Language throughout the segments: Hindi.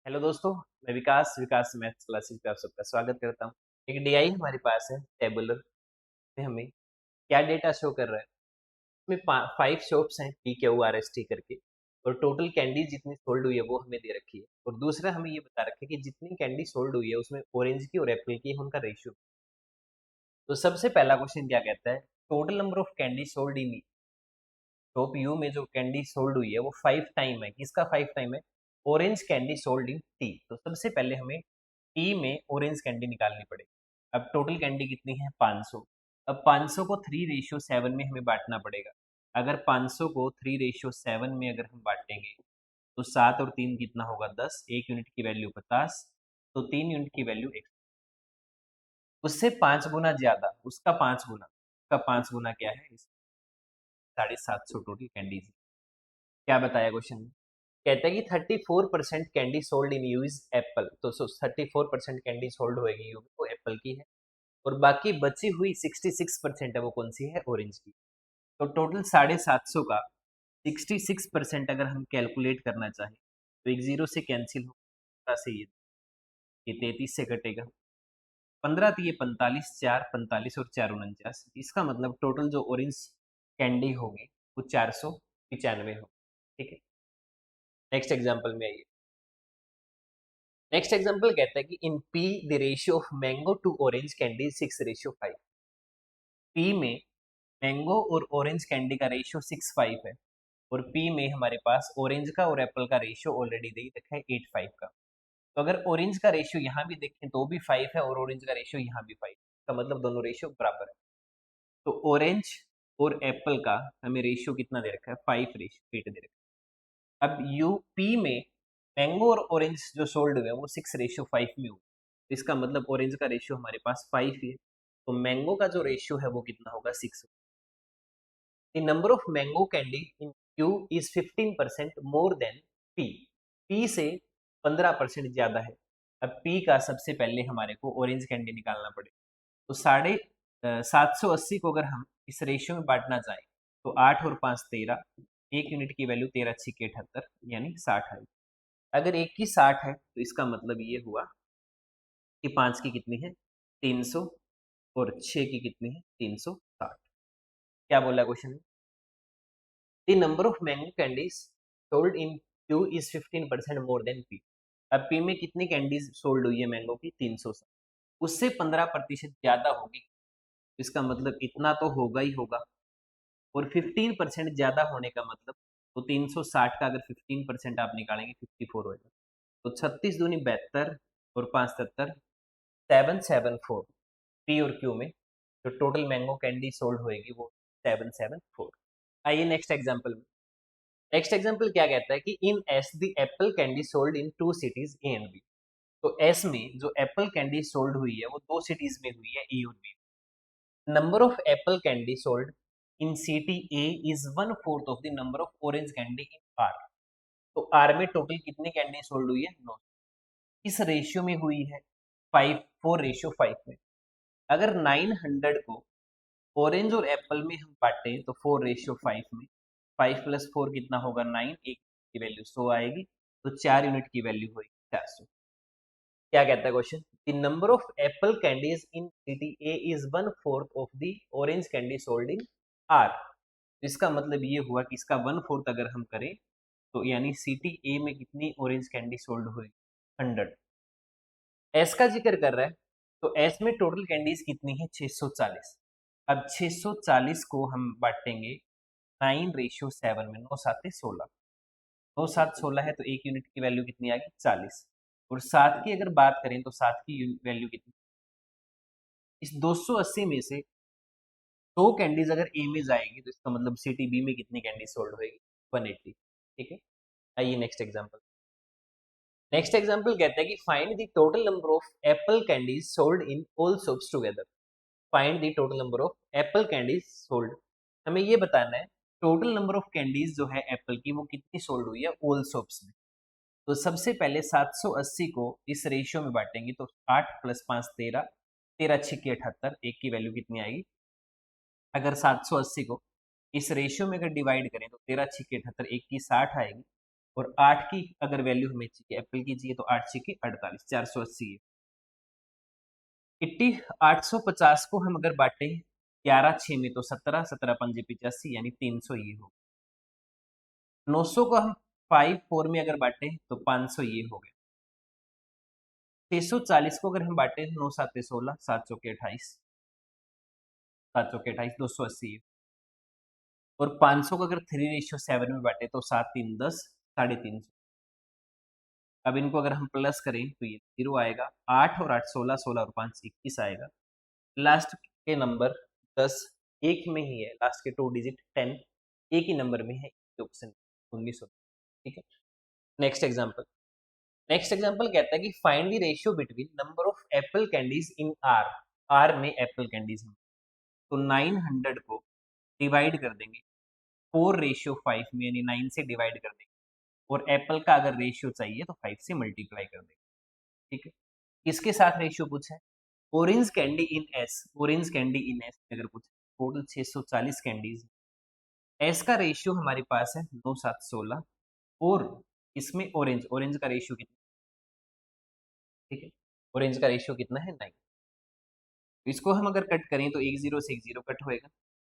हेलो दोस्तों। मैं विकास विकास मैथ्स क्लासेस पे आप सबका स्वागत करता हूँ। एक डीआई हमारे पास है टेबुलर में हमें क्या डेटा शो कर रहा है। इसमें 5 शॉप्स हैं PQRST करके, और टोटल कैंडी जितनी सोल्ड हुई है वो हमें दे रखी है। और दूसरा हमें ये बता रखा है कि जितनी कैंडी सोल्ड हुई है उसमें ऑरेंज की और एप्पल की है उनका रेशियो। तो सबसे पहला क्वेश्चन क्या कहता है, total number of candy sold in top you में जो कैंडी सोल्ड हुई है वो 5 टाइम है। किसका 5 टाइम है? ऑरेंज कैंडी सोल्ड इन टी। तो सबसे पहले हमें टी में ऑरेंज कैंडी निकालनी पड़ेगी। अब टोटल कैंडी कितनी है? 500। अब 500 को 3:7 में हमें बांटना पड़ेगा। अगर 500 को 3:7 में अगर हम बांटेंगे तो 7 और 3 कितना होगा? 10। 1 यूनिट की वैल्यू 50, तो 3 यूनिट की वैल्यू 1। उससे 5 गुना ज्यादा, उसका 5 गुना, उसका 5 गुना क्या है? 750 टोटल कैंडीज। क्या बताया क्वेश्चन में? कहता है कि 34% candy sold in you is Apple. तो 34% कैंडी सोल्ड होगी यू में, वो एप्पल की है। और बाकी बची हुई 66% है, वो कौन सी है? ऑरेंज की। तो टोटल 750 का 66% अगर हम कैलकुलेट करना चाहें तो एक जीरो से कैंसिल होगा, से ये 33 से कटेगा। 15 तो ये 45, 4 45 और 4 49। इसका मतलब टोटल जो ऑरेंज कैंडी होगी वो 495 होगी। ठीक है, नेक्स्ट एग्जाम्पल में आइए। नेक्स्ट एग्जाम्पल कहता है कि in P the ratio of mango to orange candy 6:5। पी में मैंगो और ऑरेंज कैंडी का रेशियो 6:5 है, और पी में हमारे पास ऑरेंज का और एप्पल का रेशियो ऑलरेडी दे रखा है 8:5 का। तो अगर ऑरेंज का रेशियो यहाँ भी देखें तो भी 5 है, और ऑरेंज का रेशियो यहाँ भी 5, का मतलब दोनों रेशियो बराबर है। तो ऑरेंज और एप्पल का हमें रेशियो कितना दे रखा है? 5:8 दे रखा है। अब यूपी में मैंगो और ऑरेंज जो सोल्ड हुए हैं वो 6:5 में हुए। इसका मतलब ऑरेंज का रेशियो हमारे पास 5 ही है, तो मैंगो का जो रेशियो है वो कितना होगा? 6। The number of mango candy in Q is 15% more than P. P से 15% ज्यादा है। अब पी का सबसे पहले हमारे को ऑरेंज कैंडी निकालना पड़ेगा। तो 780 को अगर हम इस रेशियो में बांटना चाहें तो 8 और 5 13, 1 यूनिट की वैल्यू 13×6 = 78, यानी 60 है। अगर एक की 60 है तो इसका मतलब ये हुआ कि 5 की कितनी है? 300, और 6 की कितनी है? 360। क्या बोला क्वेश्चन में? The number of mango candies sold in Q is 15% more than P. अब पी में कितनी कैंडीज सोल्ड हुई है मैंगो की? 300। उससे 15% ज्यादा होगी, इसका मतलब इतना तो होगा ही होगा। और 15% ज्यादा होने का मतलब, तो 360 का अगर 15% आप निकालेंगे 54 होगा। तो 36 दूनी 72, और 5 77, 774। पी और क्यू में जो टोटल मैंगो कैंडी सोल्ड होएगी वो 774। आइए नेक्स्ट एग्जांपल में। नेक्स्ट एग्जांपल क्या कहता है कि in S the apple candy sold in 2 cities A and B. तो एस में जो एप्पल कैंडी सोल्ड हुई है वो 2 सिटीज में हुई है, ए और B. Number of apple candy sold in city A is 1/4 of the number of orange candy in R. तो आर में टोटल कितनी कैंडी सोल्ड हुई है? 9। इस रेशियो में हुई है 4:5 में। अगर 900 को ऑरेंज और एप्पल में हम बांटे तो 4:5 में 5 + 4 कितना होगा? 9। एक की वैल्यू 100 आएगी, तो 4 यूनिट की वैल्यू होगी 400। क्या कहता है question? The number of apple candies in city A is 1/4 of the orange candy sold in are. इसका मतलब ये हुआ कि इसका 1/4 अगर हम करें तो यानी सिटी ए में कितनी ऑरेंज कैंडी सोल्ड हुई? 100। एस का जिक्र कर रहा है, तो एस में टोटल कैंडीज कितनी है? 640। अब 640 को हम बांटेंगे 9:7 में, 9 7 16, 9 7 16 है तो 1 यूनिट की वैल्यू कितनी आ गई? 40। और 7 की अगर बात करें तो 7 की वैल्यू कितनी? इस 280 में से 2 कैंडीज अगर ए में जाएगी तो इसका मतलब सिटी बी में कितनी कैंडी सोल्ड होगी? 180। ठीक है, आइए नेक्स्ट एग्जांपल। नेक्स्ट एग्जांपल कहता है कि find the total number of apple candies sold in all shops together. Find the total number of apple candies sold. हमें ये बताना है टोटल नंबर ऑफ कैंडीज जो है एप्पल की वो कितनी सोल्ड हुई है ऑल शॉप्स में। तो सबसे पहले 780 को इस रेशियो में बांटेंगे तो 8 + 5 13, 13×6 78, एक की वैल्यू कितनी आएगी? अगर 780 को इस रेशियो में अगर डिवाइड करें तो 13×6 78, एक की 60 आएगी। और 8 की अगर वैल्यू हमें चाहिए, एप्पल की चाहिए, तो 8 छः 48, 480 है। 850 को हम अगर बांटे 11 6 में, तो 17, 17 पंजे 85, यानी 300 ये हो। 900 को हम 5 4 में अगर बांटे तो 500 ये हो गया। 640 को अगर हम बांटे 9 7 16, 7 चौके 28, 7 चौके 28, 280 है। और 500 को अगर 3:7 में बांटे तो 7 3 10, 350। अब इनको अगर हम प्लस करें तो ये 0 आएगा। 8 और 8 16, 16 और 5 21 आएगा। लास्ट के नंबर 10 एक में ही है, लास्ट के 2 डिजिट 10 एक ही नंबर में है, ऑप्शन 1900। ठीक है, नेक्स्ट एग्जांपल। नेक्स्ट एग्जांपल कहता है कि find the ratio between number of apple candies in R. R में एप्पल कैंडीज हैं, तो 900 को डिवाइड कर देंगे 4:5 में, यानी 9 से डिवाइड कर देंगे। और एप्पल का अगर रेशियो चाहिए तो 5 से मल्टीप्लाई कर देंगे। ठीक है, किसके साथ रेशियो पूछा है? ऑरेंज कैंडी इन एस। ऑरेंज कैंडी इन एस अगर पूछे, टोटल 640 कैंडीज। एस का रेशियो हमारे पास है 9 7 16, और इसमें ऑरेंज, ऑरेंज का रेशियो कितना? ठीक है, ऑरेंज का रेशियो कितना है? 9। इसको हम अगर कट करें तो एक जीरो से एक जीरो कट होएगा,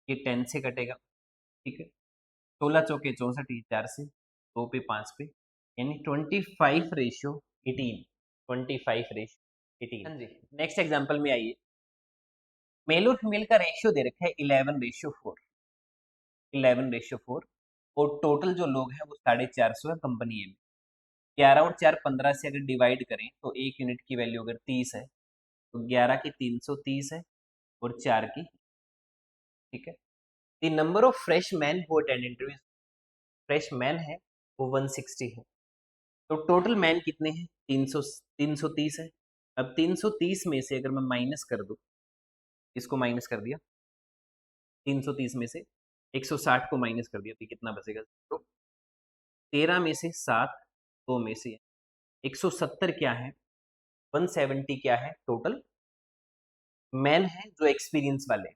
ये 10 से कटेगा। ठीक है, 16 चौके 64, ये 4 से, 2 पे 5 पे, यानी 25:18। 25:18। हाँ जी, नेक्स्ट एग्जांपल में आइए। मेल और फीमेल का रेशियो दे रखा है 11:4। 11:4, और टोटल जो लोग हैं वो 450 है कंपनी ए में। 11 और 4 15 से अगर डिवाइड करें तो एक यूनिट की वैल्यू अगर 30 है, तो 11 की 330 है, और 4 की। ठीक है, the number of fresh man who attend interview. Fresh man है वो 160 है, तो टोटल मैन कितने हैं? 330 है। अब 330 में से अगर मैं माइनस कर दूं, इसको माइनस कर दिया 330 में से, 160 को माइनस कर दिया, तो कितना बचेगा? तो 13 में से 7, 2 में से 170 क्या है? 170 क्या है टोटल मैन है जो एक्सपीरियंस वाले।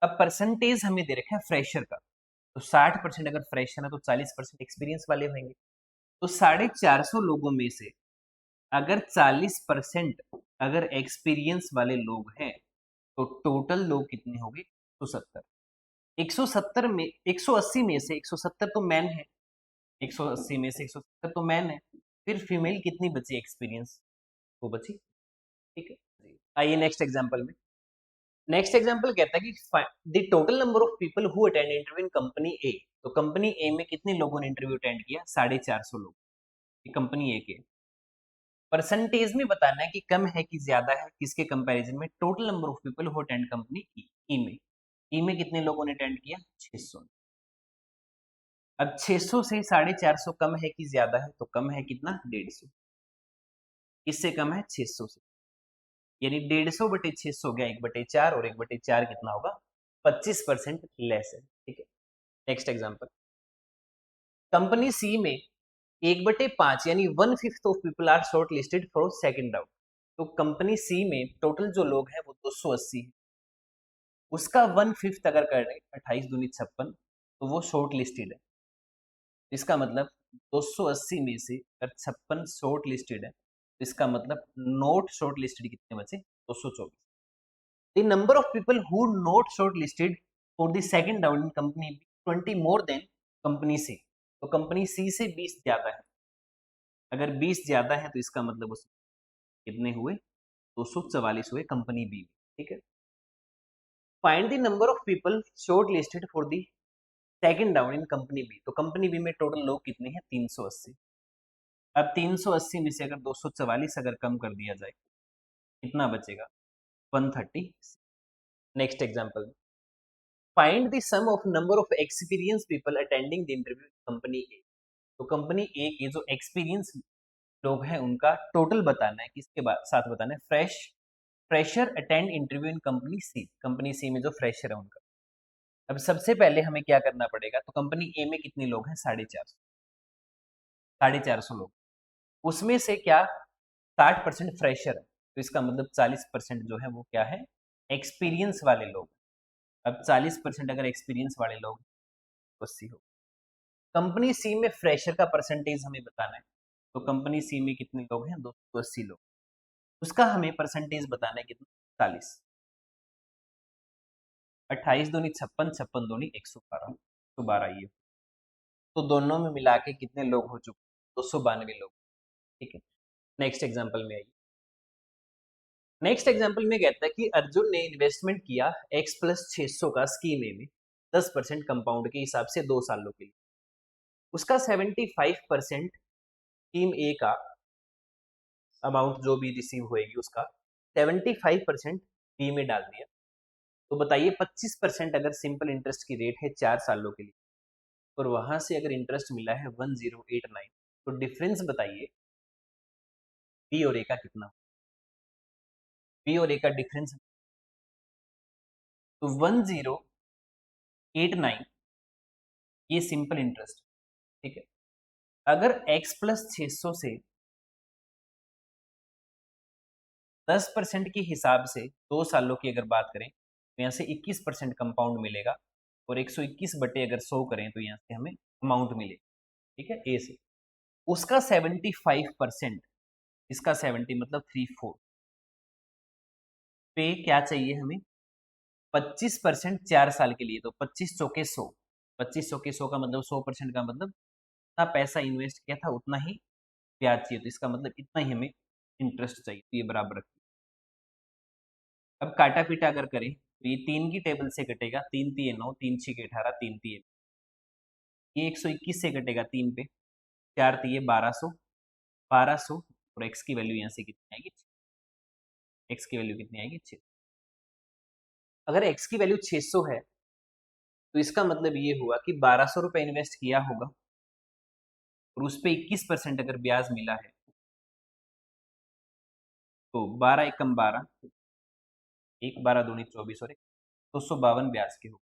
अब परसेंटेज हमें दे रखा है फ्रेशर का, तो 60% अगर फ्रेशर है तो 40% एक्सपीरियंस वाले होंगे। तो 450 लोगों में से अगर 40% अगर एक्सपीरियंस वाले लोग हैं, तो टोटल लोग कितने होंगे? 170। 170 में 180 में से 170 तो मैन है, 180 में से 170 तो मैन है, फिर फीमेल कितनी बची एक्सपीरियंस? वो बची। ठीक है, आइए नेक्स्ट एग्जांपल में। नेक्स्ट एग्जांपल कहता है कि the total number of people who attend interview in company A. तो कंपनी ए में कितने लोगों ने इंटरव्यू अटेंड किया? 450 लोग। ये कंपनी ए के। परसेंटेज में बताना है कि कम है कि ज्यादा है, किसके कंपैरिजन में? Total number of people who attend company E में। ई में कितने लोगों ने अटेंड किया? 600। अब 600 से 450 कम है कि ज्यादा है? तो कम है कितना? 150। किससे कम है? 600 से, यानी 150/600 हो गया 1/4, और 1/4 कितना होगा? 25% लेस है। ठीक है, नेक्स्ट एग्जांपल। कंपनी सी में 1/5 यानी 1/5 of people are short listed for second round. तो कंपनी सी में टोटल जो लोग हैं वो 280 है, उसका 1/5 अगर कर रहे 28 दूनी 56, तो वो शॉर्ट लिस्टेड है। इसका मतलब 280 में से अगर 56 शॉर्ट लिस्टेड है, तो इसका मतलब नॉट शॉर्ट लिस्टेड कितने बचे? 224। The number of people who not short listed for the second round in company 20 more than company C. तो कंपनी सी से 20 ज्यादा है। अगर 20 ज्यादा है तो इसका मतलब उस कितने हुए? 244 हुए कंपनी बी। ठीक है, find the number of people short listed for the second round in company B. तो कंपनी बी में टोटल लोग कितने हैं? 380। अब 380 में से अगर 244 अगर कम कर दिया जाए, कितना बचेगा? 130। Next example. Find the sum of number of experience people attending the interview company A. तो कंपनी ए के जो एक्सपीरियंस लोग हैं उनका टोटल बताना है, किसके साथ बताना है? Fresher attend interview in company C. Company C में जो फ्रेशर है उनका। अब सबसे पहले हमें क्या करना पड़ेगा? तो कंपनी ए में कितने लोग हैं? 450। 450 लोग, उसमें से क्या 60% फ्रेशर है, तो इसका मतलब 40% जो है वो क्या है? एक्सपीरियंस वाले लोग। अब 40% अगर एक्सपीरियंस वाले लोग, 80 हो। कंपनी सी में फ्रेशर का परसेंटेज हमें बताना है। तो कंपनी सी में कितने लोग हैं? 280 लोग। उसका हमें परसेंटेज बताना है कितना? 40। 28 दूनी 56, 56 दूनी 112, 112 ये। तो दोनों में मिला के कितने लोग हो चुके? 292 लोग। ठीक है, नेक्स्ट एग्जाम्पल में आइए। नेक्स्ट एग्जाम्पल में कहता है कि अर्जुन ने इन्वेस्टमेंट किया x प्लस 600 का स्कीम ए में 10% कंपाउंड के हिसाब से 2 सालों के लिए। उसका 75% स्कीम ए का अमाउंट जो भी रिसीव होएगी उसका 75% बी में डाल दिया। तो बताइए 25% अगर सिंपल इंटरेस्ट की रेट है 4 सालों के लिए और वहां से अगर इंटरेस्ट मिला है 1089, तो डिफरेंस बताइए बी और ए का कितना? बी और ए का डिफरेंस तो 1089 ये सिंपल इंटरेस्ट। ठीक है, अगर x प्लस 600 से 10% के हिसाब से 2 सालों की अगर बात करें तो यहाँ से 21% कंपाउंड मिलेगा और 121 बटे अगर 100 करें तो यहाँ से हमें अमाउंट मिलेगा। ठीक है, ए से उसका 75%, इसका 70 मतलब 3/4 पे क्या चाहिए हमें? 25% 4 साल के लिए। तो 25 चौके 100, 25 चौके 100 का मतलब 100% का मतलब जितना पैसा इन्वेस्ट किया था उतना ही ब्याज चाहिए। तो इसका मतलब इतना ही हमें इंटरेस्ट चाहिए। तो ये बराबर रखिए। अब काटा पीटा अगर करें तो ये 3 की टेबल से कटेगा, 3 तिये 9, 3 छिके 18, 3 तिये ये 121 से कटेगा 3 पे, 4 तिये 1200, 1200 और x की वैल्यू यहाँ से कितनी आएगी? x की वैल्यू कितनी आएगी? 6। अगर x की वैल्यू 600 है तो इसका मतलब ये हुआ कि 1200 रुपए इन्वेस्ट किया होगा और उस पे 21% अगर ब्याज मिला है तो 12 एकम 12, 1 12 दूनी 24 और 252 ब्याज के हो।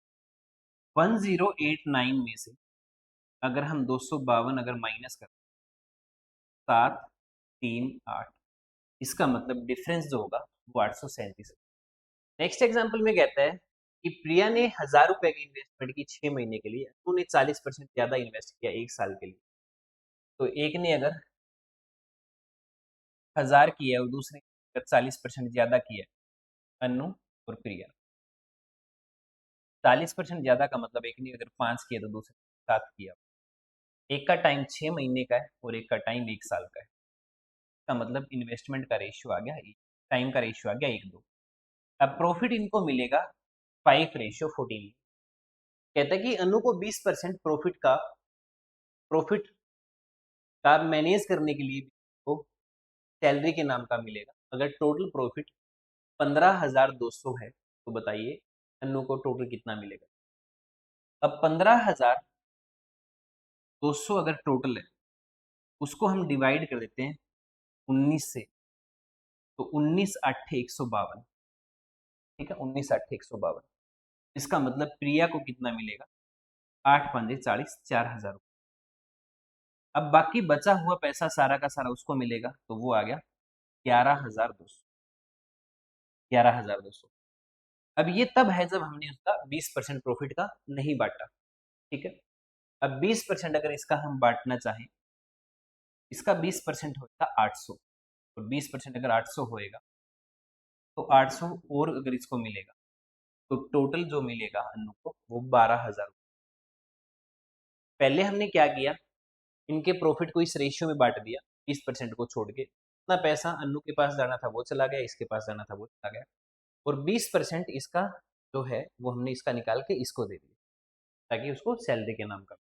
1089 में से अगर हम 252 अगर माइनस करें 7 3 8, इसका मतलब डिफरेंस जो होगा वो 837। नेक्स्ट एग्जाम्पल में कहता है कि प्रिया ने 1000 रुपए की इन्वेस्टमेंट की 6 महीने के लिए, तूने 40% ज्यादा इन्वेस्ट किया 1 साल के लिए। तो एक ने अगर 1000 किया और दूसरे ने 40% ज्यादा किया, अनु और प्रिया। 40% ज्यादा का मतलब एक ने अगर 5 किया तो दूसरे ने 7 किया। एक का टाइम 6 महीने का है और एक का टाइम 1 साल का है। इसका मतलब इन्वेस्टमेंट का रेशियो आ गया, टाइम का रेशियो आ गया 1:2। अब प्रॉफिट इनको मिलेगा 5:14। कहता है कि अनु को 20% प्रॉफिट का मैनेज करने के लिए तो सैलरी के नाम का मिलेगा। अगर टोटल प्रॉफिट 15,200 है तो बताइए अनु को टोटल कितना मिलेगा? अब 15,200 अगर टोटल है उसको हम डिवाइड कर देते हैं 19 से, तो 19 8 152। ठीक है, 19 8 152। इसका मतलब प्रिया को कितना मिलेगा? 8 5 40, 4,000। अब बाकी बचा हुआ पैसा सारा का सारा उसको मिलेगा तो वो आ गया 11,200। 11,200। अब ये तब है जब हमने उसका 20% प्रॉफिट का नहीं बांटा। ठीक है, अब 20% अगर इसका हम बांटना चाहें, इसका 20% होगा 800 और 20% अगर 800 होएगा तो 800 और अगर इसको मिलेगा तो टोटल जो मिलेगा अनु को वो 12,000। पहले हमने क्या किया, इनके प्रॉफिट को इस रेशियो में बांट दिया, 20% को छोड़ के। इतना पैसा अनु के पास जाना था वो चला गया, इसके पास जाना था वो चला गया और 20% इसका जो है वो हमने इसका निकाल के इसको दे दिया ताकि उसको सैलरी के नाम का,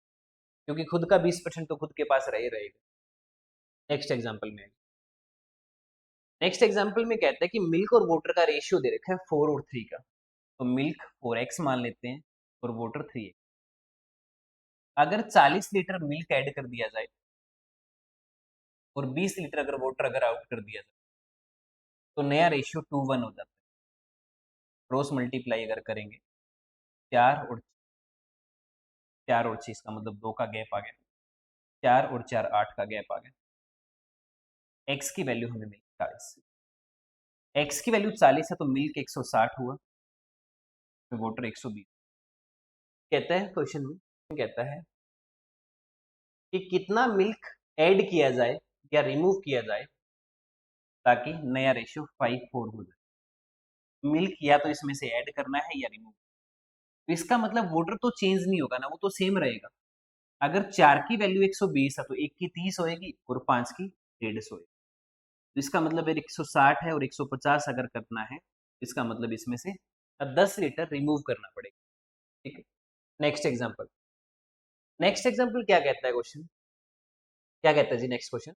क्योंकि खुद का 20% तो खुद के पास रहेगा। नेक्स्ट एग्जाम्पल में, नेक्स्ट एग्जाम्पल में कहता है कि मिल्क और वाटर का रेशियो दे रखा है 4 और 3 का। तो मिल्क 4x मान लेते हैं और वाटर 3x। अगर 40 लीटर मिल्क ऐड कर दिया जाए और 20 लीटर अगर वाटर अगर आउट कर दिया जाए तो नया रेशियो 2:1 हो जाता है। क्रॉस मल्टीप्लाई अगर करेंगे 4 और 6 का मतलब 2 का गैप आ गया, 4 और 4 8 का गैप आ गया। एक्स की वैल्यू हमें मिली 40। एक्स की वैल्यू 40 है तो मिल्क 160 हुआ, वाटर 120। कहता है क्वेश्चन में, कहता है कि कितना मिल्क ऐड किया जाए या रिमूव किया जाए ताकि नया रेशियो 5:4 हो जाए। मिल्क या तो इसमें से ऐड करना है या रिमूव। तो इसका मतलब वोटर तो चेंज नहीं होगा ना, वो तो सेम रहेगा। अगर 4 की वैल्यू 120 है तो 1 की 30 होएगी और 5 की 150 होएगी। तो इसका मतलब 160 है और 150 अगर करना है, इसका मतलब इसमें से 10 लीटर रिमूव करना पड़ेगा। ठीक है, नेक्स्ट एग्जांपल। नेक्स्ट एग्जांपल क्या कहता है क्वेश्चन, क्या कहता है जी next question.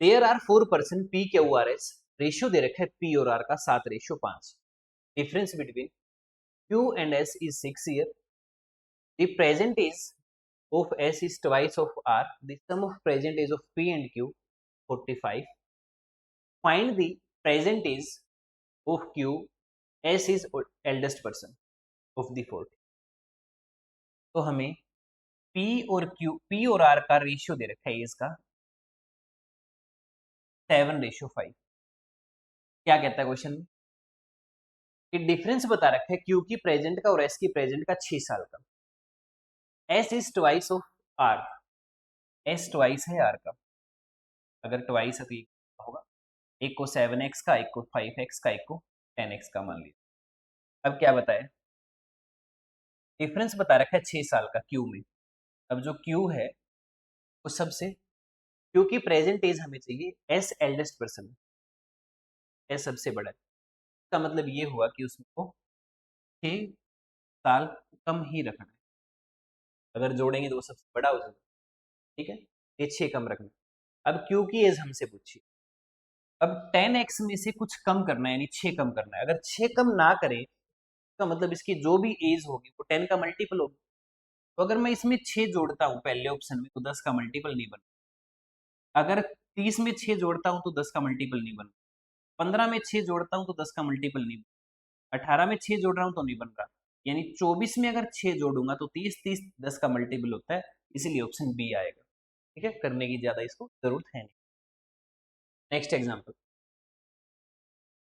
There are 4% P Q R S, ratio दे रखा है पी और आर का 7:5। Difference between Q and S is 6 year. The present age of S is twice of R. The sum of present age of P and Q 45. Find the present age of Q. S is eldest person of the 40. तो हमें P और Q, P और R का रेशियो दे रखा है इसका 7:5। क्या कहता है क्वेश्चन में कि डिफरेंस बता रखा है Q की प्रेजेंट का और S की प्रेजेंट का 6 साल का। S is twice of R. S twice है R का। अगर ट्वाइस है तो ये होगा, एक को 7x का, एक को 5x का, एक को 10x का मान लीजिए। अब क्या बताए, डिफरेंस बता रखा है 6 साल का क्यू में। अब जो क्यू है वो सबसे, क्यू की प्रेजेंट एज हमें चाहिए, एस एल्डेस्ट पर्सन, एस सबसे बड़ा है। इसका मतलब ये हुआ कि उसको 6 साल कम ही रखना है। अगर जोड़ेंगे तो वो सबसे बड़ा हो जाएगा। ठीक है, ये 6 कम रखना। अब क्यू की एज हमसे पूछिए। अब 10x में से कुछ कम करना है, यानी 6 कम करना है। अगर 6 कम ना करे तो मतलब इसकी जो भी एज होगी वो 10 का मल्टीपल होगी। तो अगर मैं इसमें 6 जोड़ता हूँ पहले ऑप्शन में तो 10 का मल्टीपल नहीं बन। अगर 30 में 6 जोड़ता हूँ तो 10 का मल्टीपल नहीं बन। 15 में 6 जोड़ता हूँ तो 10 का मल्टीपल नहीं बन। 18 में 6 जोड़ रहा हूँ तो नहीं बन रहा। यानी 24 में अगर 6 जोड़ूंगा तो 30, 30 10 का मल्टीपल होता है, इसीलिए ऑप्शन बी आएगा। ठीक है, करने की ज्यादा इसको जरूरत है नहीं। Next example.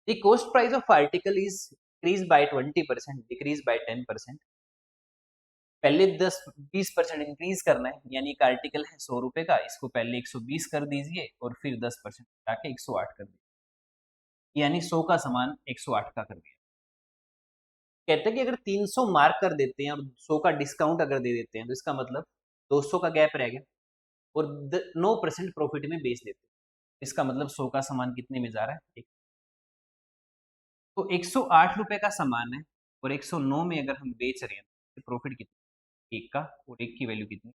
The cost price of article is increase by 20%, decrease by 10%। पहले 10-20% इंक्रीज करना है, यानी एक आर्टिकल है 100 रुपए का, इसको पहले 120 कर दीजिए और फिर 10% जाके 108 कर दीजिए, यानी 100 का सामान 108 का कर दिया। कहते हैं कि अगर 300 मार्क कर देते हैं और 100 का डिस्काउंट अगर दे देते हैं तो इसका मतलब 200 का गैप रह गया और 9% प्रॉफिट में बेच देते हैं। इसका मतलब 100 का सामान कितने में जा रहा है, तो 108 रुपए का सामान है और 109 में अगर हम बेच रहे हैं तो प्रॉफिट कितना, एक का, और एक की वैल्यू कितनी,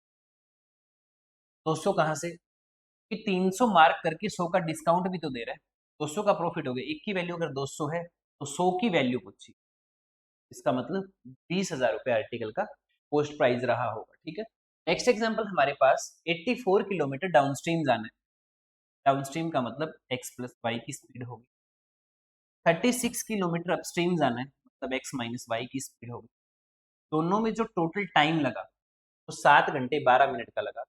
200 कहाँ से, कि 300 मार्क करके 100 का डिस्काउंट भी तो दे रहा है, 200 का प्रॉफिट हो गया। एक की वैल्यू अगर 200 है तो 100 की वैल्यू पूछी, इसका मतलब 20,000 रुपए आर्टिकल का पोस्ट प्राइस रहा होगा। ठीक है, नेक्स्ट एग्जांपल हमारे पास 84 किलोमीटर डाउनस्ट्रीम जाना है। डाउनस्ट्रीम का मतलब x प्लस वाई की स्पीड होगी। 36 किलोमीटर अपस्ट्रीम जाना है, मतलब x माइनस वाई की स्पीड होगी। दोनों में जो टोटल टाइम लगा वो 7 घंटे 12 मिनट का लगा।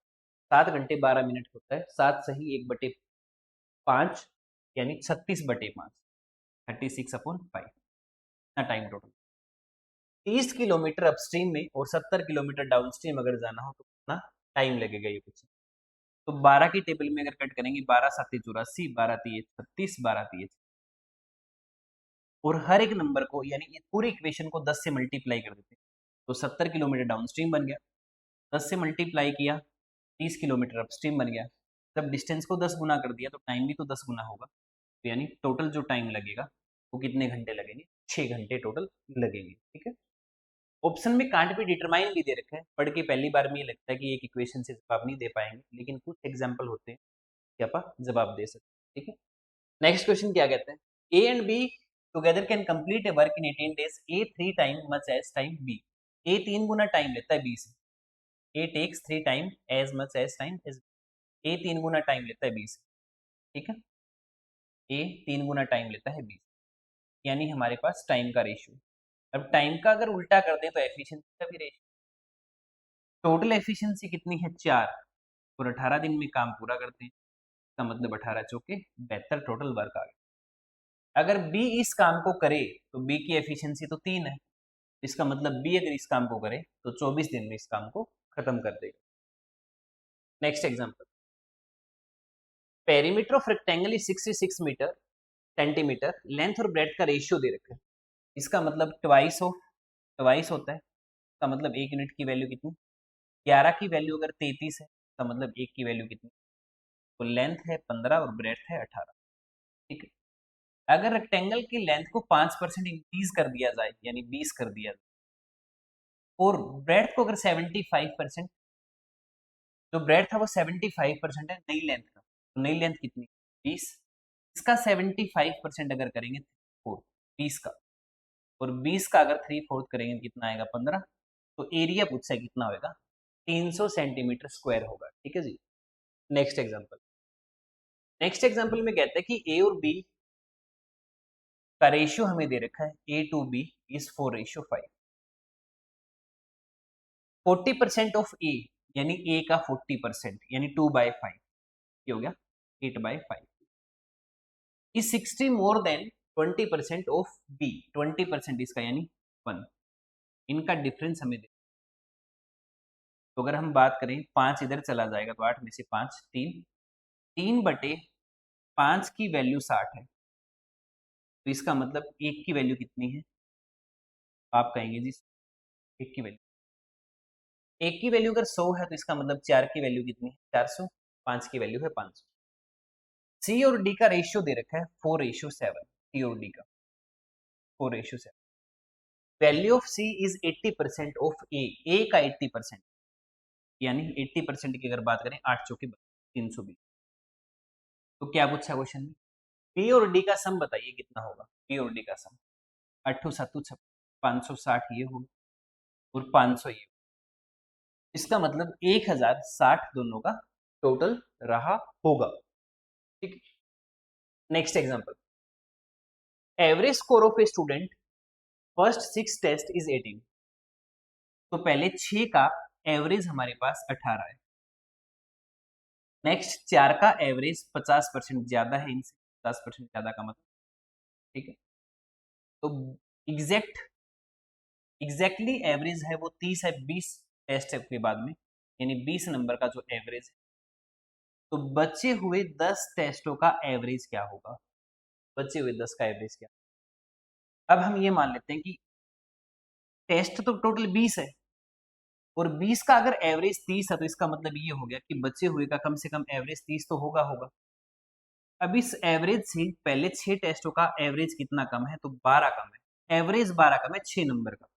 7 घंटे 12 मिनट होता है 7 सही 1/5, यानी 36/5, 36/5 इतना टाइम टोटल। 30 किलोमीटर अपस्ट्रीम में और 70 किलोमीटर डाउनस्ट्रीम अगर जाना हो तो कितना टाइम लगेगा ये कुछ। तो 12 की टेबल में अगर कट करेंगे, 12 7 84, 12 3 36, 12 3, और हर एक नंबर को यानी ये पूरी इक्वेशन को 10 से मल्टीप्लाई कर देते हैं तो 70 किलोमीटर डाउनस्ट्रीम बन गया। 10 से मल्टीप्लाई किया 30 किलोमीटर अपस्ट्रीम बन गया। जब डिस्टेंस को 10 गुना कर दिया तो टाइम भी तो 10 गुना होगा। तो यानी टोटल जो टाइम लगेगा वो कितने घंटे लगेंगे, 6 घंटे टोटल लगेंगे। ठीक है, ऑप्शन में कांट भी डिटरमाइन भी दे रखा है। पढ़ के पहली बार में ये लगता है कि एक इक्वेशन से जवाब नहीं दे पाएंगे, लेकिन कुछ एग्जाम्पल होते हैं कि आप जवाब दे सकते हैं। ठीक है, नेक्स्ट क्वेश्चन क्या कहते हैं, A and B together can complete a work in 18 days, A 3 time much as time B. A 3 गुना टाइम लेता है बी से, A takes 3 time as much as time as, A 3 गुना टाइम लेता है बी से। ठीक है, ए 3 गुना टाइम लेता है बी से, यानी हमारे पास टाइम का रेशियो। अब टाइम का अगर उल्टा कर दें तो एफिशिएंसी का भी रेशियो। टोटल एफिशिएंसी कितनी है 4, और 18 दिन में काम पूरा करते हैं, इसका मतलब 18 चौके 72 टोटल वर्क आ गया। अगर बी इस काम को करे तो बी की एफिशिएंसी तो 3 है, इसका मतलब बी अगर इस काम को करे तो 24 दिन में इस काम को खत्म कर देगा। Next example, perimeter of rectangle is 66 metre centimetre, length और ब्रेड्थ का रेशियो दे रखा है। इसका मतलब ट्वाइस होता है, इसका मतलब एक यूनिट की वैल्यू कितनी, 11 की वैल्यू अगर 33 है, इसका मतलब एक की वैल्यू कितनी, तो लेंथ है 15 और ब्रेड्थ है 18। ठीक है, अगर रेक्टेंगल की लेंथ को 5% इंक्रीज कर दिया जाए, यानी 20 कर दिया जाए, और ब्रेड्थ को अगर 75%, जो ब्रेड्थ था वो 75% है नई लेंथ का, तो नई लेंथ कितनी, 20, इसका 75% अगर करेंगे 4 20 का, और 20 का अगर 3/4 करेंगे तो कितना आएगा, 15। तो एरिया पूछा है कितना होगा, 300 सेंटीमीटर स्क्वायर होगा। ठीक है जी। नेक्स्ट एग्जांपल, नेक्स्ट एग्जांपल में कहते हैं कि ए और बी का रेशियो हमें दे रखा है, ए टू बी इज 4:5। 40% ऑफ ए, यानी ए का 40%, यानी 2/5, ये हो गया 8/5, is 60 more than 20% of B, 20% इसका यानी 1। इनका डिफरेंस हमें दे, तो अगर हम बात करें 5 इधर चला जाएगा तो 8 में से 5 3, 3/5 की वैल्यू 60 है, तो इसका मतलब एक की वैल्यू कितनी है, आप कहेंगे जी एक की वैल्यू, एक की वैल्यू अगर 100 है तो इसका मतलब 4 की वैल्यू कितनी है, 400, 5 की वैल्यू है 500। सी और डी का रेशियो दे रखा है 4:7, सी और डी का 4:7। Value of C is 80% of A का 80%, यानी 80% की अगर बात करें 8 चौके 320। तो क्या पूछा क्वेश्चन में, बी और डी का सम बताइए कितना होगा, बी और डी का सम 8 7 560 ये होगा, और 500 ये, इसका मतलब 1060 दोनों का टोटल रहा होगा। ठीक, next example, average score of a student first 6 test is 18। तो पहले 6 का एवरेज हमारे पास 18 है, नेक्स्ट 4 का एवरेज 50% ज्यादा है इनसे, 50% ज्यादा का मतलब, ठीक है, तो एग्जैक्ट एग्जैक्टली एवरेज है वो 30 है 20 टेस्ट के बाद में, यानी 20 नंबर का जो एवरेज है, तो बचे हुए 10 टेस्टों का एवरेज क्या होगा, बचे हुए 10 का एवरेज क्या। अब हम ये मान लेते हैं कि टेस्ट तो टोटल 20 है, और 20 का अगर एवरेज 30 है, तो इसका मतलब ये हो गया कि बचे हुए का कम से कम एवरेज 30 तो होगा होगा। अब इस एवरेज से पहले 6 टेस्टों का एवरेज कितना कम है, तो 12 कम है, एवरेज 12 कम है 6 नंबर का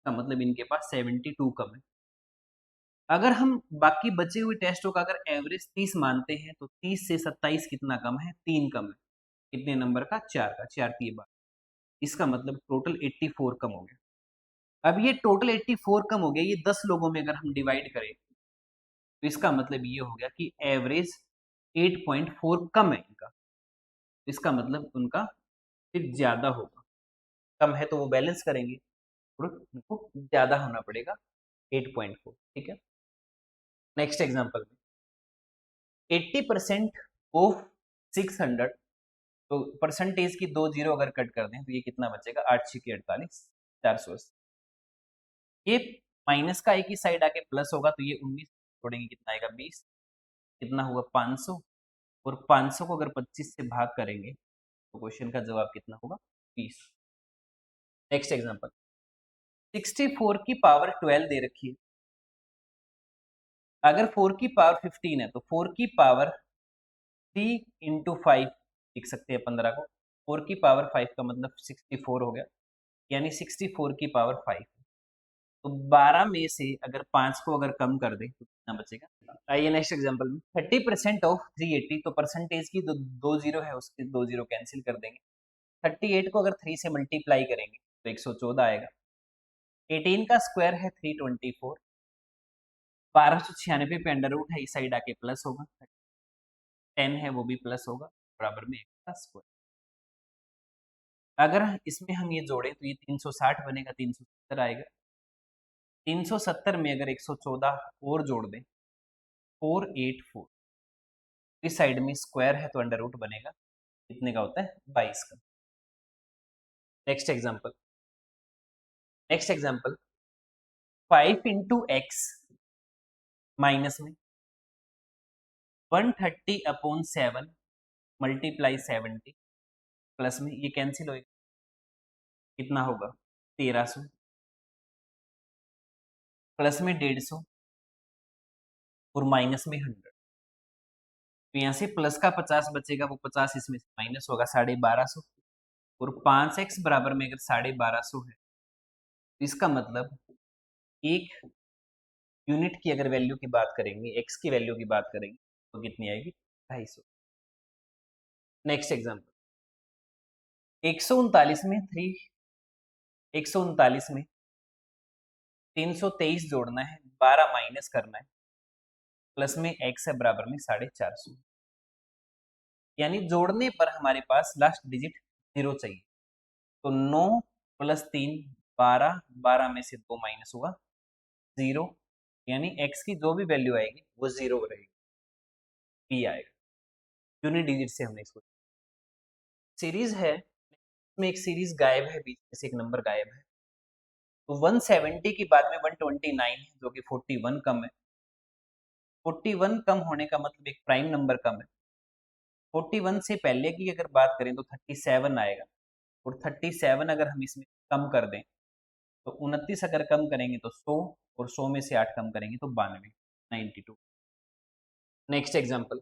मतलब इनके पास 72 कम है। अगर हम बाकी बचे हुए टेस्टों का अगर एवरेज 30 मानते हैं, तो 30 से 27 कितना कम है, 3 कम है, कितने नंबर का, 4 का, 4 की बात, इसका मतलब टोटल 84 कम हो गया। अब ये टोटल 84 कम हो गया, ये 10 लोगों में अगर हम डिवाइड करें, तो इसका मतलब ये हो गया कि एवरेज 8.4 कम है इनका, इसका मतलब उनका फिर ज्यादा होगा, कम है तो वो बैलेंस करेंगे, और उनको ज्यादा होना पड़ेगा 8.4। ठीक है, नेक्स्ट एग्जांपल में 80% ऑफ 600, तो परसेंटेज की 2 जीरो अगर कट कर दें तो ये कितना बचेगा, 8 6 की 48, 480। ये माइनस का एक ही साइड आके प्लस होगा, तो ये 19 छोड़ेंगे कितना आएगा, 20, कितना हुआ 500, और 500 को अगर 25 से भाग करेंगे तो क्वेश्चन का जवाब कितना होगा, 20। नेक्स्ट एग्जांपल, 64 की पावर 12 दे रखी है, अगर 4 की पावर 15 है तो 4 की पावर 3 इंटू 5 लिख सकते हैं 15 को, 4 की पावर 5 का मतलब 64 हो गया, यानी 64 की पावर 5। तो 12 में से अगर 5 को अगर कम कर दे तो कितना बचेगा। आइए नेक्स्ट एग्जांपल में 30% ऑफ 380, तो परसेंटेज की दो जीरो है, उसके 2 जीरो कैंसिल कर देंगे। 38 को अगर 3 से मल्टीप्लाई करेंगे तो 114 आएगा। 18 का स्क्वायर है 324, 1296 पे अंडर रूट है, इस साइड आके प्लस होगा, 10 है वो भी प्लस होगा, बराबर में 1 का स्क्वायर। अगर इसमें हम ये जोड़ें तो ये 360 बनेगा, 370 आएगा। 370 में अगर 114 और जोड़ दें 484, इस साइड में स्क्वायर है तो अंडर रूट बनेगा, कितने का होता है, 22 का। Next example, next example 5 into x minus में 130/7 मल्टीप्लाई 70 प्लस में ये कैंसिल होएगा, कितना होगा 1300 प्लस में 150 और माइनस में 100। तो यहाँ से प्लस का 50 बचेगा, वो 50 इसमें से माइनस होगा 1250 और 5x बराबर में अगर 1250 है तो इसका मतलब एक यूनिट की अगर वैल्यू की बात करेंगे, x की वैल्यू की बात करेंगे तो कितनी आएगी 250। नेक्स्ट एग्जाम्पल 139 में 323 जोड़ना है, 12 माइनस करना है, प्लस में x है बराबर में 450। यानी जोड़ने पर हमारे पास लास्ट डिजिट 0 चाहिए, तो 9 + 3 12, 12 में से 2 माइनस होगा 0, यानी x की जो भी वैल्यू आएगी वो 0 रहेगी, p आएगा। यूनिट डिजिट से हमने इसको, सीरीज है इसमें एक सीरीज गायब है, बीच में से एक नंबर गायब है, तो 170 के बाद में 129 है जो कि 41 कम है। 41 कम होने का मतलब एक प्राइम नंबर कम है। 41 से पहले की अगर बात करें तो 37 आएगा, और 37 अगर हम इसमें कम कर दें तो 29 अगर कम करेंगे तो 100, और 100 में से 8 कम करेंगे तो 92, 92। नेक्स्ट एग्जांपल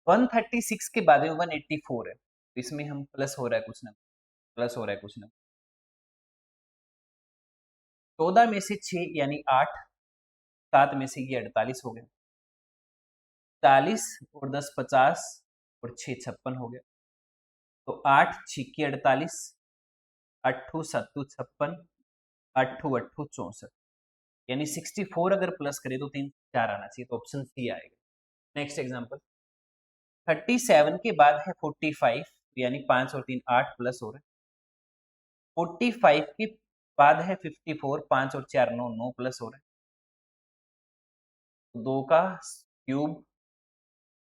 136 के बाद में 184 है, तो इसमें हम प्लस हो रहा है कुछ ना, प्लस हो रहा है कुछ ना। 14 में से 6 यानी 8, 7 में से ये 48 हो गया, 40 और 10 50 और 6 56 हो गया, तो 8 छिक्की 48, 8 7 56, 8 8 64, यानी 64 अगर प्लस करें तो 3 4 आना चाहिए, तो ऑप्शन सी आएगा। नेक्स्ट एग्जांपल 37 के बाद है 45, यानी 5 और 3 8 प्लस हो रहे हैं। 45 के बाद है 54, 5 और 4 9 9 प्लस हो रहे हैं। 2 का क्यूब,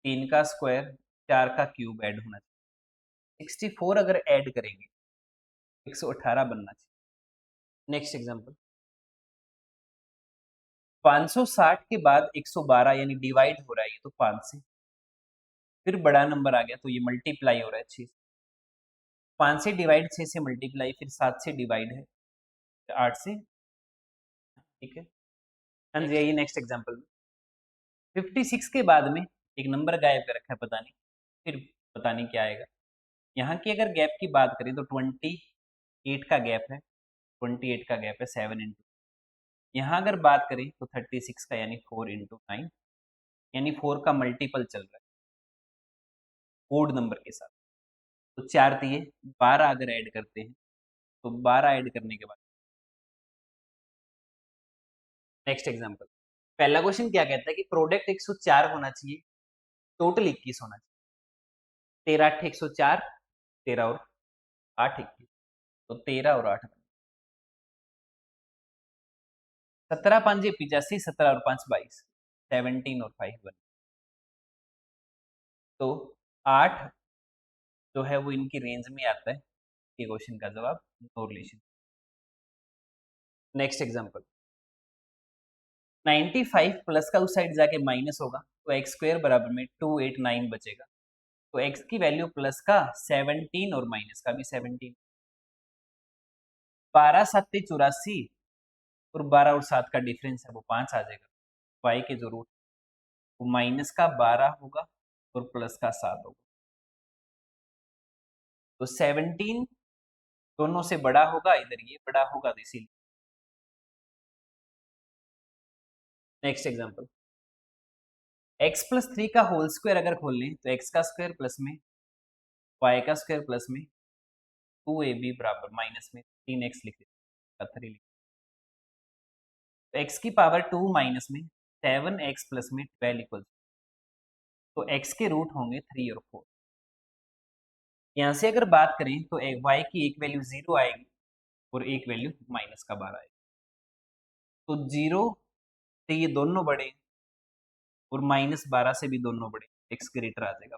3 का स्क्वायर, 4 का क्यूब ऐड होना चाहिए। 64 अगर ऐड करेंगे 118 बनना चाहिए। नेक्स्ट एग्जांपल 560 के बाद 112, यानी डिवाइड हो रहा है ये तो 5 से, फिर बड़ा नंबर आ गया तो ये मल्टीप्लाई हो रहा है 6 से। 5 से डिवाइड, 6 से मल्टीप्लाई, फिर 7 से डिवाइड है, 8 से, ठीक है। हाँ जी, आइए नेक्स्ट एग्जांपल में 56 के बाद में एक नंबर गायब कर रखा है, पता नहीं, फिर पता नहीं क्या आएगा। यहाँ की अगर गैप की बात करें तो 28 का गैप है, 28 का गैप है 7 इंटू, यहाँ अगर बात करें तो 36 का, यानी 4 इंटू 9, यानी 4 का मल्टीपल चल रहा है ओड नंबर के साथ, तो 4 दिए 12 अगर ऐड करते हैं तो 12 ऐड करने के बाद नेक्स्ट एग्जांपल, पहला क्वेश्चन क्या कहता है कि प्रोडक्ट 104 होना चाहिए, टोटल 21 होना चाहिए। 13 8 104, 13 और 8 21, तो 13 और 8 17 5 85, 17 और 5 22, 17 और 5 1, तो 8 जो है वो इनकी रेंज में आता है। ये क्वेश्चन का जवाब no relation. Next example 95 plus का उस साइड जाके माइनस होगा, तो एक्स स्क्वायर बराबर में 289 बचेगा, तो x की वैल्यू प्लस का 17 और माइनस का भी 17, 12 7 84 और 12 और 7 का डिफरेंस है वो 5 आ जाएगा। y के जो रूट वो माइनस का 12 होगा और प्लस का 7 होगा, तो 17 दोनों से बड़ा होगा, इधर ये बड़ा होगा, तो इसीलिए। नेक्स्ट एग्जांपल x + 3 का होल स्क्वायर अगर खोल लें तो x का स्क्वायर प्लस में y का स्क्वायर प्लस में 2ab बराबर माइनस में 3x लिख देते, 3 लिख, तो x की पावर 2 माइनस में 7x प्लस में 12 इक्वल, तो x के रूट होंगे 3 और 4। यहाँ से अगर बात करें तो y की एक वैल्यू 0 आएगी और एक वैल्यू माइनस का 12 आएगी, तो 0 से ये दोनों बड़े और माइनस 12 से भी दोनों बड़े, x ग्रेटर आ जाएगा,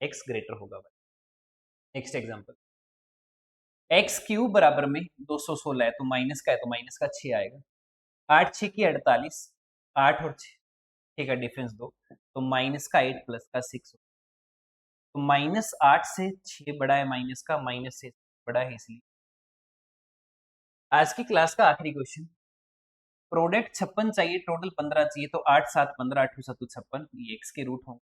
x ग्रेटर होगा भाई। नेक्स्ट एग्जांपल एक्स क्यूब बराबर में 216 है, तो माइनस का है तो माइनस का 6 आएगा। 8 6 की 48, 8 और 6 ठीक है, डिफरेंस दो, तो माइनस का 8 प्लस का 6, तो -8 से 6 बड़ा है, माइनस का, माइनस से बड़ा है, इसलिए आज की क्लास का आखिरी क्वेश्चन, प्रोडक्ट 56 चाहिए, टोटल 15 चाहिए, तो 8 7 15 8 7 56, ये एक्स के रूट होंगे।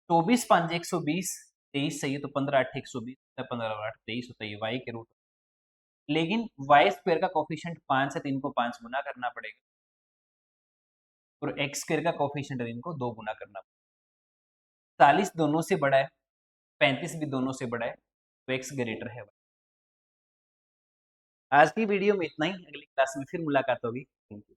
24 5 120, 23 चाहिए, तो 15 8 120, 15 8 23 होता है, ये वाई के रूट। लेकिन वाई स्क्वायर का कोफिशिएंट 5 है, तो इनको 5 गुना करना पड़ेगा, और एक्स स्क्वायर का कोफिशिएंट है, इनको 2 गुना करना पड़ेगा। 40 दोनों से बड़ा है, 35 भी दोनों से बड़ा है, तो एक्स ग्रेटर है। आज की वीडियो में इतना ही, अगली क्लास में फिर मुलाकात होगी। Thank you.